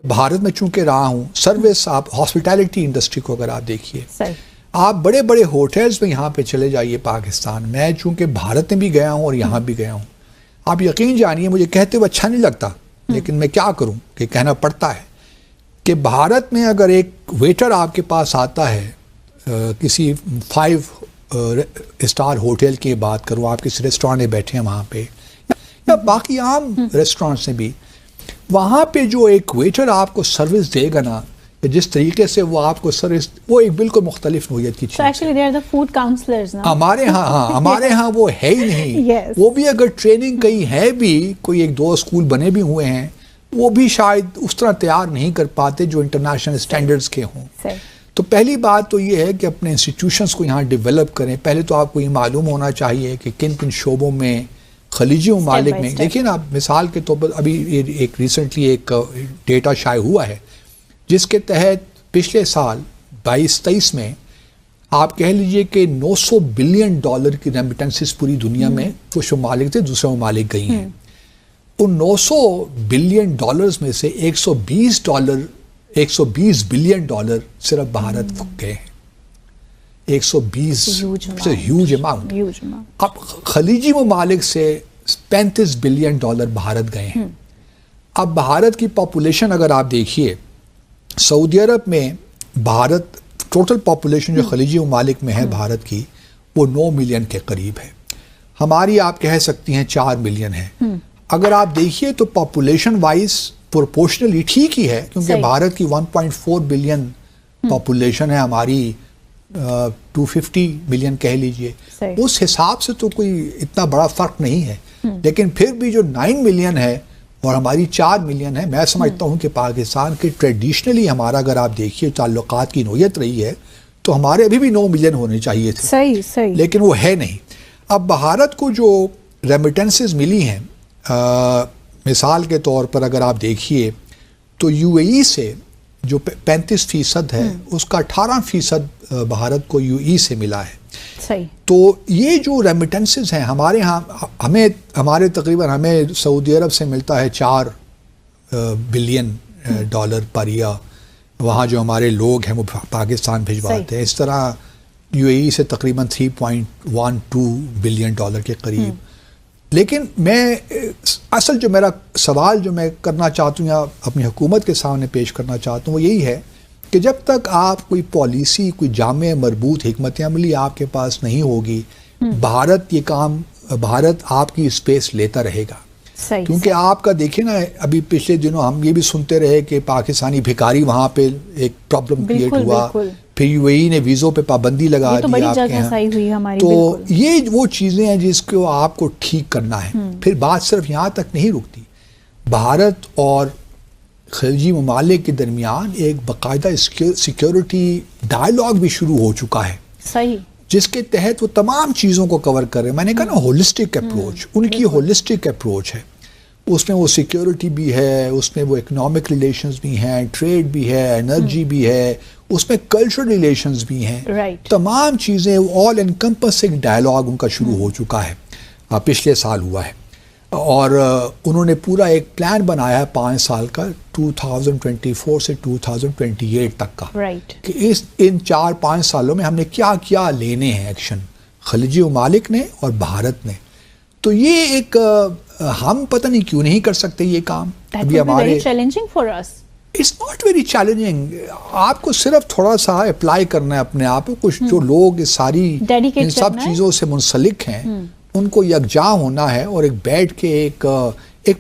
بھارت میں چونکہ رہا ہوں، سروس آپ ہاسپٹیلٹی انڈسٹری کو اگر آپ دیکھیے، آپ بڑے بڑے ہوٹلز میں یہاں پہ چلے جائیے پاکستان میں، چونکہ بھارت میں بھی گیا ہوں اور یہاں بھی گیا ہوں، آپ یقین جانیے مجھے کہتے ہوئے اچھا نہیں لگتا لیکن میں کیا کروں کہ کہنا پڑتا ہے کہ بھارت میں اگر ایک ویٹر آپ کے پاس آتا ہے، کسی 5 اسٹار ہوٹل کی بات کروں، آپ کسی ریسٹورینٹ میں بیٹھے ہیں وہاں پہ یا باقی عام ریسٹورینٹس میں بھی، وہاں پہ جو ایک ویٹر آپ کو سروس دے گا نا، جس طریقے سے وہ آپ کو سروس، وہ ایک بالکل مختلف نوعیت کی چیز ہے۔ ہمارے ہاں وہ ہے ہی نہیں، وہ بھی اگر ٹریننگ کہیں ہے بھی، کوئی 1-2 اسکول بنے بھی ہوئے ہیں، وہ بھی شاید اس طرح تیار نہیں کر پاتے جو انٹرنیشنل اسٹینڈرڈز کے ہوں۔ تو پہلی بات تو یہ ہے کہ اپنے انسٹیٹیوشنز کو یہاں ڈیولپ کریں۔ پہلے تو آپ کو یہ معلوم ہونا چاہیے کہ کن کن شعبوں میں خلیجی ممالک میں، دیکھیں نا مثال کے طور پر ابھی ایک ریسنٹلی ایک ڈیٹا شائع ہوا ہے جس کے تحت پچھلے سال 22-23 میں آپ کہہ لیجئے کہ $900 بلین کی ریمیٹنسز پوری دنیا میں کچھ ممالک تھے، دوسرے ممالک گئی ہیں۔ ان $900 بلین میں سے $120 بلین صرف بھارت گئے ہیں۔ 120 ہیوج اماؤنٹ۔ اب خلیجی ممالک سے $35 بلین بھارت گئے ہیں۔ اب بھارت کی پاپولیشن اگر آپ دیکھیے، سعودی عرب میں بھارت ٹوٹل پاپولیشن جو خلیجی ممالک میں ہے بھارت کی، وہ 9 ملین کے قریب ہے۔ ہماری آپ کہہ سکتی ہیں 4 ملین ہے۔ اگر آپ دیکھیے تو پاپولیشن وائز پروپورشنلی ٹھیک ہی ہے، کیونکہ بھارت کی 1.4 بلین پاپولیشن ہے، ہماری 250 ملین کہہ لیجئے، اس حساب سے تو کوئی اتنا بڑا فرق نہیں ہے۔ لیکن پھر بھی جو 9 ملین ہے اور ہماری 4 ملین ہے، میں سمجھتا ہوں کہ پاکستان کے ٹریڈیشنلی ہمارا اگر آپ دیکھیے تعلقات کی نوعیت رہی ہے تو ہمارے ابھی بھی 9 ملین ہونے چاہیے تھے، لیکن وہ ہے نہیں۔ اب بھارت کو جو ریمیٹنسز ملی ہیں، مثال کے طور پر اگر آپ دیکھیے تو یو اے ای سے جو 35% ہے، اس کا 18% بھارت کو یو اے ای سے ملا ہے۔ تو یہ جو ریمیٹنسز ہیں ہمارے ہاں، ہمارے تقریباً ہمیں سعودی عرب سے ملتا ہے $4 بلین پر ایئر، وہاں جو ہمارے لوگ ہیں وہ پاکستان بھجواتے ہیں۔ اس طرح یو اے ای سے تقریباً $3.12 بلین کے قریب۔ لیکن میں اصل جو میرا سوال جو میں کرنا چاہتا ہوں یا اپنی حکومت کے سامنے پیش کرنا چاہتا ہوں وہ یہی ہے کہ جب تک آپ کوئی پالیسی، کوئی جامع مربوط حکمت عملی آپ کے پاس نہیں ہوگی، بھارت آپ کی اسپیس لیتا رہے گا۔ کیونکہ آپ کا دیکھیں نا، ابھی پچھلے دنوں ہم یہ بھی سنتے رہے کہ پاکستانی بھکاری وہاں پہ ایک پرابلم کریٹ ہوا، پھر یو اے ای نے ویزوں پہ پابندی لگا دی آپ کے یہاں۔ تو یہ وہ چیزیں ہیں جس کو آپ کو ٹھیک کرنا ہے۔ پھر بات صرف یہاں تک نہیں رکتی، بھارت اور خلیجی ممالک کے درمیان ایک باقاعدہ سیکیورٹی ڈائیلاگ بھی شروع ہو چکا ہے، جس کے تحت وہ تمام چیزوں کو کور کر رہے ہیں۔ میں نے کہا نا ہولسٹک اپروچ، ان کی ہولسٹک اپروچ ہے، اس میں وہ سیکیورٹی بھی ہے، اس میں وہ اکنامک ریلیشنز بھی ہیں، ٹریڈ بھی ہے، انرجی بھی ہے، اس میں کلچرل ریلیشنز بھی ہیں، تمام چیزیں آل انکمپسنگ ڈائیلاگ ان کا شروع ہو چکا ہے، پچھلے سال ہوا ہے۔ اور انہوں نے پورا ایک پلان بنایا ہے 5 سال کا، 2024 سے 2028 تک کا، کہ ان 4-5 سالوں میں ہم نے کیا کیا لینے ہیں ایکشن، خلیجی ممالک نے اور بھارت نے۔ تو یہ ایک ہم پتہ نہیں کیوں نہیں کر سکتے یہ کام۔ ابھی ہمارے اٹس ناٹ ویری چیلنجنگ، آپ کو صرف تھوڑا سا اپلائی کرنا ہے اپنے آپ کو، کچھ جو لوگ ان سب چیزوں سے منسلک ہیں ان کو یکجا ہونا ہے اور ایک بیٹھ کے ایک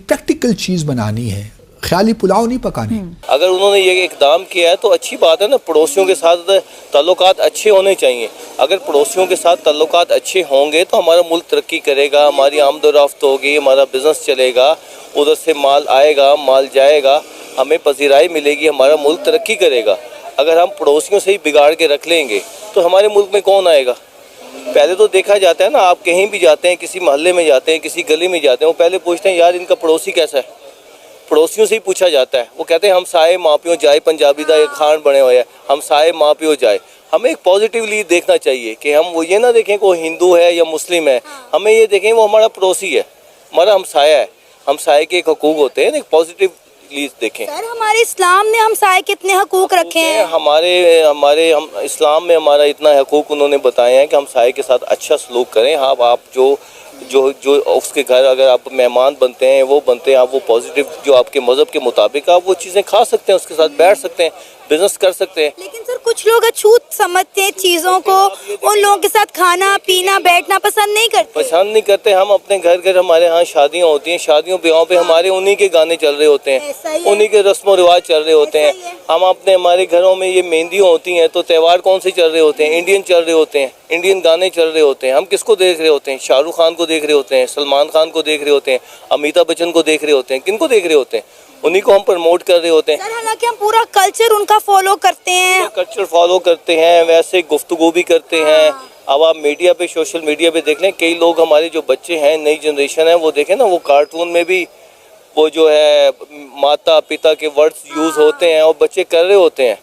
پریکٹیکل چیز بنانی ہے، خیالی پلاؤ نہیں پکانے۔ اگر انہوں نے یہ اقدام کیا ہے تو اچھی بات ہے نا، پڑوسیوں کے ساتھ تعلقات اچھے ہونے چاہیے۔ اگر پڑوسیوں کے ساتھ تعلقات اچھے ہوں گے تو ہمارا ملک ترقی کرے گا، ہماری آمد و رفت ہوگی، ہمارا بزنس چلے گا، ادھر سے مال آئے گا، مال جائے گا، ہمیں پذیرائی ملے گی، ہمارا ملک ترقی کرے گا۔ اگر ہم پڑوسیوں سے ہی بگاڑ کے رکھ لیں گے تو ہمارے ملک میں کون آئے گا؟ پہلے تو دیکھا جاتا ہے نا، آپ کہیں بھی جاتے ہیں، کسی محلے میں جاتے ہیں، کسی گلی میں جاتے ہیں، وہ پہلے پوچھتے ہیں یار ان کا پڑوسی کیسا ہے، پڑوسیوں سے ہی پوچھا جاتا ہے۔ وہ کہتے ہیں ہم سائے ماں پیو جائے، پنجابی دا ایک کھان بنے ہوئے ہیں، ہم سائے ماں پیو جائے۔ ہمیں ایک پازیٹیولی دیکھنا چاہیے کہ ہم وہ یہ نہ دیکھیں کہ وہ ہندو ہے یا مسلم ہے، ہمیں یہ دیکھیں وہ ہمارا پڑوسی ہے، ہمارا ہمسایہ ہے، ہمسایہ کے ایک حقوق ہوتے ہیں، ایک پازیٹیو پلیز دیکھیں. سر ہمارے اسلام نے ہمسائے کے اتنے حقوق رکھے ہیں. ہمارے اسلام میں ہمارا اتنا حقوق انہوں نے بتائے ہیں کہ ہمسائے کے ساتھ اچھا سلوک کریں. ہاں آپ جو اس کے گھر اگر آپ مہمان بنتے ہیں وہ بنتے ہیں، آپ وہ پازیٹیو جو آپ کے مذہب کے مطابق آپ وہ چیزیں کھا سکتے ہیں، اس کے ساتھ بیٹھ سکتے ہیں، بزنس کر سکتے ہیں. لیکن سر کچھ لوگ اچھوت سمجھتے ہیں چیزوں کو، ان لوگوں کے ساتھ کھانا پینا بیٹھنا پسند نہیں کرتے. ہم اپنے گھر ہمارے ہاں شادیاں ہوتی ہیں، شادیوں بیاہوں پہ ہمارے انہی کے گانے چل رہے ہوتے ہیں، انہی کے رسم و رواج چل رہے ہوتے ہیں. ہم ہمارے گھروں میں یہ مہندیاں ہوتی ہیں تو تہوار کون سے چل رہے ہوتے ہیں؟ انڈین چل رہے ہوتے ہیں، انڈین گانے چل رہے ہوتے ہیں. ہم کس کو دیکھ رہے ہوتے ہیں؟ شاہ رخ خان کو دیکھ رہے ہوتے ہیں، سلمان خان کو دیکھ رہے ہوتے ہیں، امیتابھ بچن کو دیکھ رہے ہوتے ہیں. کن کو دیکھ رہے ہوتے ہیں؟ انہی کو ہم پروموٹ کر رہے ہوتے ہیں. سر حالانکہ ہم پورا کلچر ان کا فالو کرتے ہیں، کلچر فالو کرتے ہیں، ویسے گفتگو بھی کرتے ہیں. اب آپ میڈیا پہ، سوشل میڈیا پہ دیکھ لیں، کئی لوگ ہمارے جو بچے ہیں، نئی جنریشن ہے، وہ دیکھیں نا، وہ کارٹون میں بھی وہ جو ہے ماتا پتا کے ورڈز یوز ہوتے ہیں اور بچے کر رہے ہوتے ہیں.